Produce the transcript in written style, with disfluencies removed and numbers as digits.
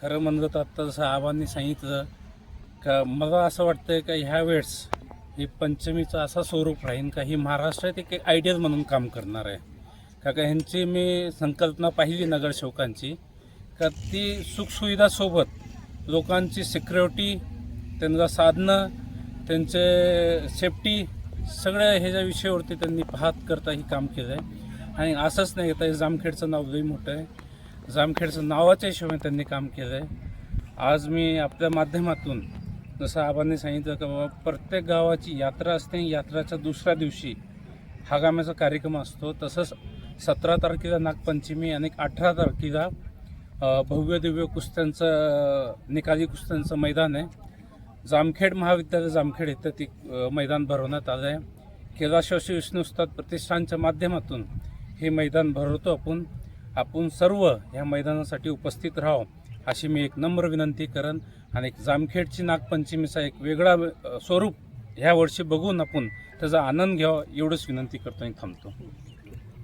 खरं म्हणलं तर आत्ता जसं आबांनी सांगितलं का मला असं वाटतं का ह्या वेळेस ही पंचमीचं असं स्वरूप राहील का ही महाराष्ट्रात एक आयडियल म्हणून काम करणार आहे. का ह्यांची मी संकल्पना पाहिली नगरसेवकांची का ती सुखसुविधासोबत लोकांची सिक्युरिटी, त्यांना साधनं, त्यांचे सेफ्टी सगळ्या ह्याच्या विषयावरती त्यांनी पाहत करता ही काम केलं आहे. आणि असंच नाही आता जामखेडचं नाव लई मोठं आहे. जामखेडचं नावाच्या हिशोबाने त्यांनी काम केलं आहे. आज मी आपल्या माध्यमातून जसं आबांनी सांगितलं की बाबा प्रत्येक गावाची यात्रा असते, यात्राच्या दुसऱ्या दिवशी हंगामाचा कार्यक्रम असतो. तसंच 17 तारखेला नागपंचमी आणि 18 तारखेला भव्य दिव्य कुस्त्यांचं निकाली कुस्त्यांचं मैदान आहे. जामखेड महाविद्यालय जामखेड इथं ती मैदान भरवण्यात आलं आहे. कैलास विष्णू उस्ताद प्रतिष्ठानच्या माध्यमातून हे मैदान भरवतो. आपण सर्व ह्या मैदानासाठी उपस्थित राहावं अशी मी एक नम्र विनंती करेन. आणि जामखेडची नागपंचमीचा एक वेगळा स्वरूप ह्या वर्षी बघून आपण त्याचा आनंद घ्यावा एवढंच विनंती करतो आणि थांबतो.